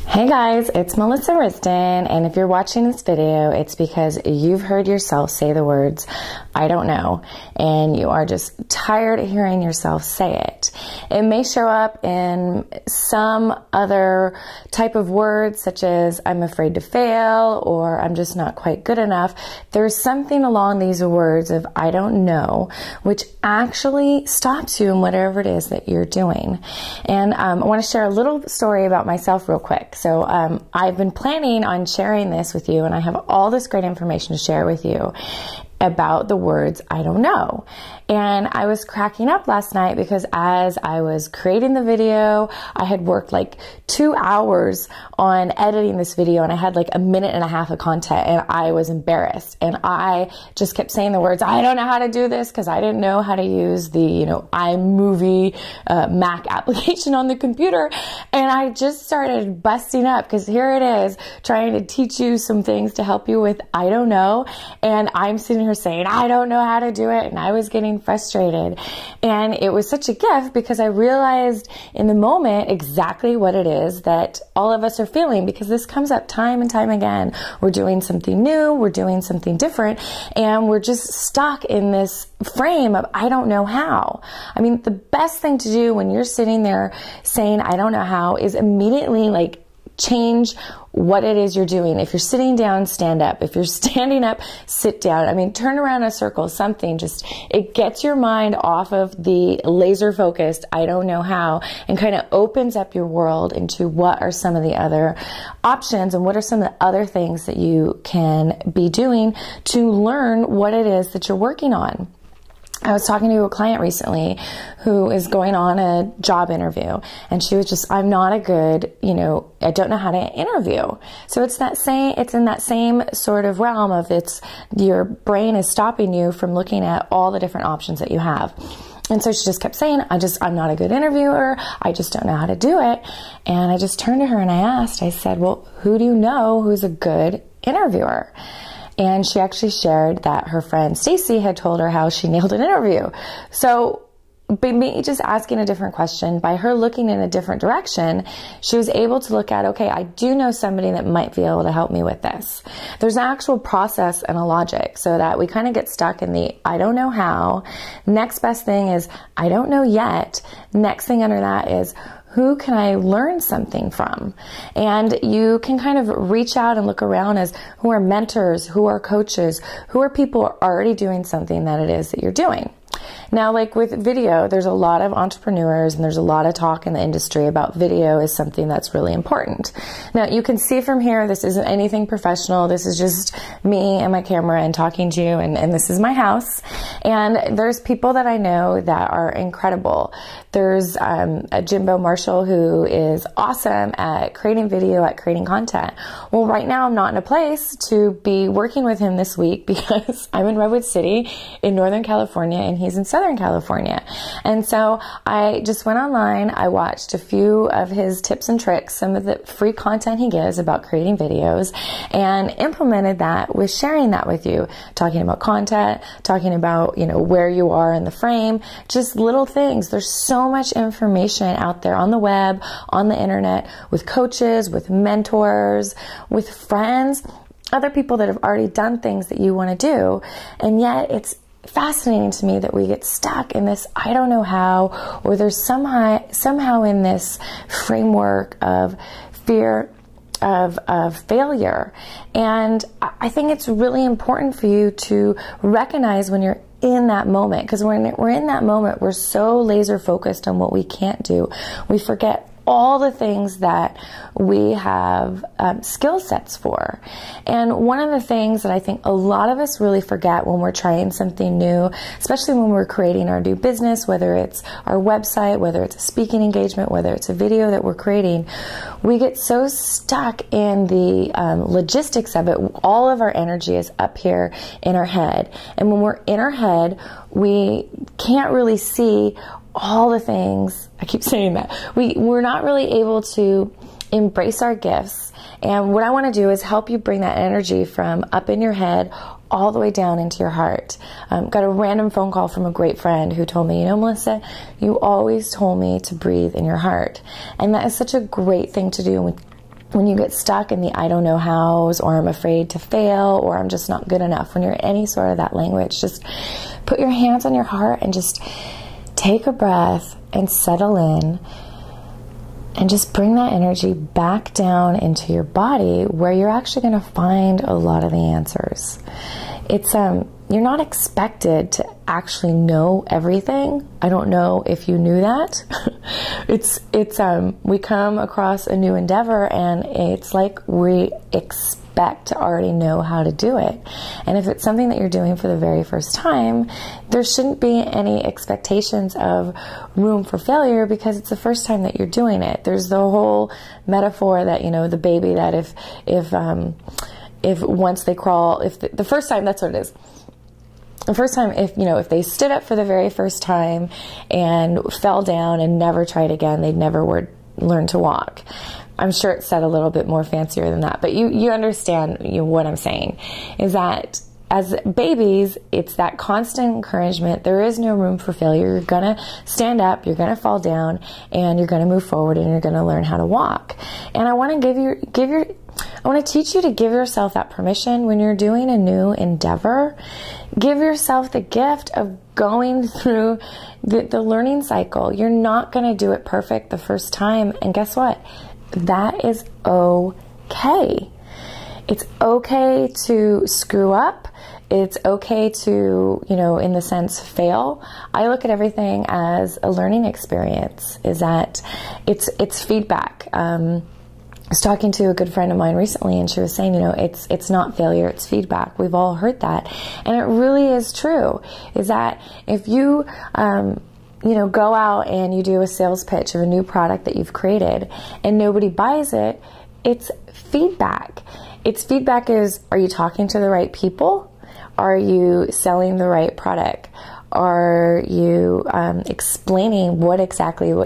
Hey guys, it's Melissa Risden, and if you're watching this video, it's because you've heard yourself say the words, I don't know, and you are just tired of hearing yourself say it. It may show up in some other type of words, such as I'm afraid to fail, or I'm just not quite good enough. There's something along these words of I don't know, which actually stops you in whatever it is that you're doing. And I want to share a little story about myself real quick. So I've been planning on sharing this with you, and I have all this great information to share with you about the words I don't know. And I was cracking up last night because as I was creating the video, I had worked like 2 hours on editing this video, and I had like a minute and a half of content, and I was embarrassed. And I just kept saying the words, I don't know how to do this, because I didn't know how to use the, iMovie Mac application on the computer. And I just started busting up because here it is trying to teach you some things to help you with I don't know. And I'm sitting here saying, I don't know how to do it. And I was getting frustrated. And it was such a gift because I realized in the moment exactly what it is that all of us are feeling, because this comes up time and time again. We're doing something new, we're doing something different, and we're just stuck in this frame of I don't know how. I mean, the best thing to do when you're sitting there saying I don't know how is immediately change what it is you're doing. If you're sitting down, stand up. If you're standing up, sit down. I mean, turn around in a circle, something. Just, it gets your mind off of the laser focused, I don't know how, and kind of opens up your world into what are some of the other options and what are some of the other things that you can be doing to learn what it is that you're working on. I was talking to a client recently who is going on a job interview, and she was just, I'm not a good, I don't know how to interview. So it's in that same sort of realm of your brain is stopping you from looking at all the different options that you have. And so she just kept saying, I'm not a good interviewer. I just don't know how to do it. And I just turned to her and I said, well, who do you know who's a good interviewer? And she actually shared that her friend Stacy had told her how she nailed an interview. So by me just asking a different question, by her looking in a different direction, she was able to look at, okay, I do know somebody that might be able to help me with this. There's an actual process and a logic, so that we kind of get stuck in the I don't know how. Next best thing is I don't know yet. Next thing under that is who can I learn something from? And you can kind of reach out and look around as who are mentors, who are coaches, who are people who are already doing something that it is that you're doing. Now, like with video, there's a lot of entrepreneurs and there's a lot of talk in the industry about video is something that's really important. Now, you can see from here, this isn't anything professional. This is just me and my camera and talking to you, and this is my house. And there's people that I know that are incredible. There's a Jimbo Marshall who is awesome at creating video, at creating content. Well, right now I'm not in a place to be working with him this week because I'm in Redwood City in Northern California and he's in Southern California. And so I just went online, I watched a few of his tips and tricks, some of the free content he gives about creating videos, and implemented that with sharing that with you, talking about content, talking about, where you are in the frame, just little things. There's so much information out there on the web, on the internet, with coaches, with mentors, with friends, other people that have already done things that you want to do. And yet it's fascinating to me that we get stuck in this I don't know how, or there's somehow in this framework of fear of failure. And I think it's really important for you to recognize when you're in that moment, because when we're in that moment, we're so laser focused on what we can't do. We forget all the things that we have skill sets for. And one of the things that I think a lot of us really forget when we're trying something new, especially when we're creating our new business, whether it's our website, whether it's a speaking engagement, whether it's a video that we're creating, we get so stuck in the logistics of it. All of our energy is up here in our head. And when we're in our head, we can't really see all the things. I keep saying that. We're not really able to embrace our gifts. And what I want to do is help you bring that energy from up in your head all the way down into your heart. Got a random phone call from a great friend who told me, Melissa, you always told me to breathe in your heart. And that is such a great thing to do. And when you get stuck in the I don't know hows, or I'm afraid to fail, or I'm just not good enough, when you're in any sort of that language, just put your hands on your heart and just take a breath and settle in, and just bring that energy back down into your body, where you're actually going to find a lot of the answers. It's you're not expected to actually know everything. I don't know if you knew that. it's we come across a new endeavor, and it's like we expect to already know how to do it. And if it's something that you're doing for the very first time, there shouldn't be any expectations of room for failure, because it's the first time that you're doing it. There's the whole metaphor that, you know, the baby, that if once they crawl, if the first time, that's what it is. The first time, if they stood up for the very first time and fell down and never tried again, they'd never learn to walk. I'm sure it's said a little bit more fancier than that, but you understand what I'm saying, is that as babies, it's that constant encouragement. There is no room for failure. You're going to stand up, you're going to fall down, and you're going to move forward, and you're going to learn how to walk. And I want to I want to teach you to give yourself that permission when you're doing a new endeavor. Give yourself the gift of going through the learning cycle. You're not going to do it perfect the first time. And guess what? That is okay. It's okay to screw up. It's okay to, in the sense, fail. I look at everything as a learning experience, is that it's feedback. I was talking to a good friend of mine recently, and she was saying, it's not failure, it's feedback. We've all heard that. And it really is true, is that if you, go out and you do a sales pitch of a new product that you've created and nobody buys it, it's feedback. It's feedback is, are you talking to the right people? Are you selling the right product? Are you explaining what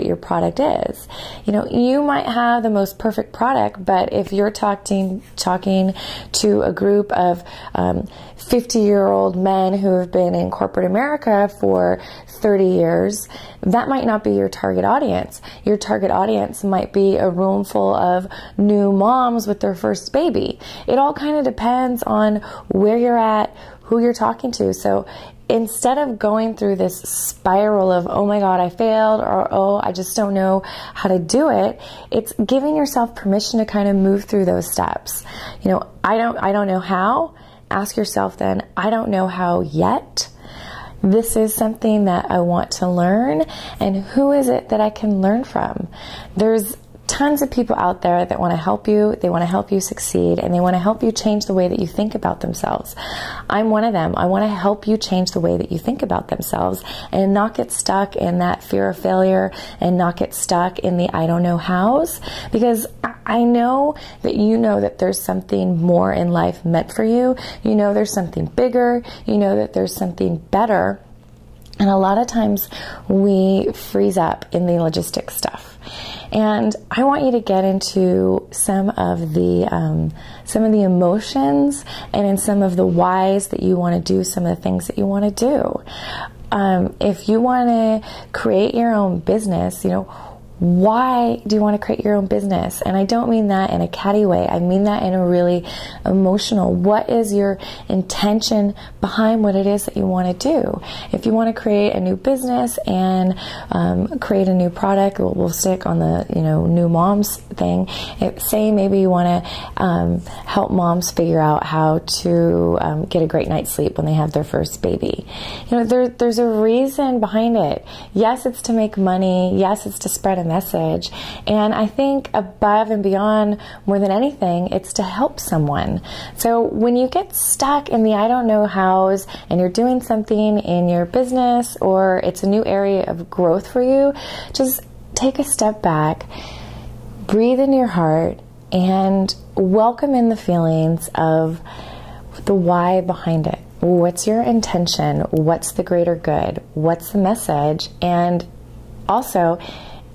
your product is? You might have the most perfect product, but if you're talking to a group of 50-year-old men who have been in corporate America for 30 years, that might not be your target audience. Your target audience might be a room full of new moms with their first baby. It all kind of depends on where you're at, who you're talking to. So instead of going through this spiral of, oh my God, I failed, or oh, I just don't know how to do it, it's giving yourself permission to kind of move through those steps. I don't know how. Ask yourself then, I don't know how yet. This is something that I want to learn, and who is it that I can learn from? There's tons of people out there that want to help you. They want to help you succeed, and they want to help you change the way that you think about themselves. I'm one of them. I want to help you change the way that you think about themselves and not get stuck in that fear of failure, and not get stuck in the I don't know hows, because I know that that there's something more in life meant for you. There's something bigger. That there's something better. And a lot of times we freeze up in the logistics stuff. And I want you to get into some of the emotions, and in some of the whys that you want to do some of the things that you want to do. If you want to create your own business, why do you want to create your own business? And I don't mean that in a catty way. I mean that in a really emotional. What is your intention behind what it is that you want to do? If you want to create a new business and create a new product, we'll stick on the new moms thing. Say maybe you want to help moms figure out how to get a great night's sleep when they have their first baby. There's a reason behind it. Yes, it's to make money. Yes, it's to spread a message. And I think above and beyond, more than anything, it's to help someone. So when you get stuck in the I don't know hows, and you're doing something in your business, or it's a new area of growth for you, just take a step back, breathe in your heart, and welcome in the feelings of the why behind it. What's your intention? What's the greater good? What's the message? And also,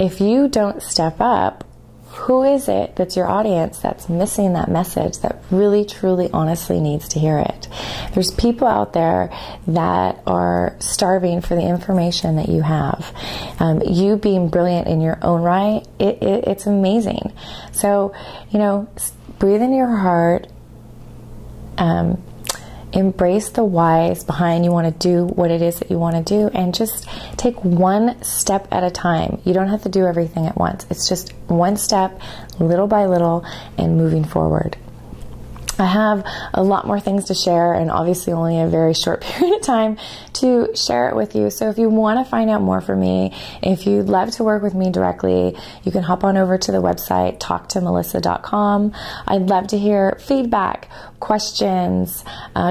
if you don't step up, who is it that's your audience that's missing that message, that really, truly, honestly needs to hear it? There's people out there that are starving for the information that you have. You being brilliant in your own right, it's amazing. So, breathe into your heart. Embrace the whys behind you want to do what it is that you want to do, and just take one step at a time. You don't have to do everything at once. It's just one step, little by little, and moving forward. I have a lot more things to share, and obviously only a very short period of time to share it with you. So if you want to find out more from me, if you'd love to work with me directly, you can hop on over to the website, talktomelissa.com. I'd love to hear feedback, questions,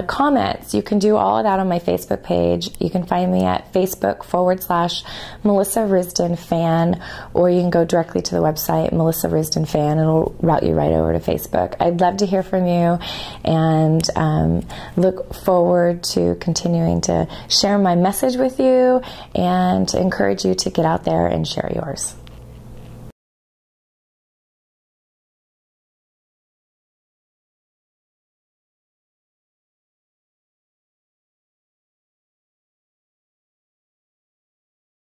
comments. You can do all of that on my Facebook page. You can find me at Facebook.com/Melissa Risdon Fan, or you can go directly to the website, Melissa Risdon Fan. It'll route you right over to Facebook. I'd love to hear from you, and look forward to continuing to share my message with you and to encourage you to get out there and share yours.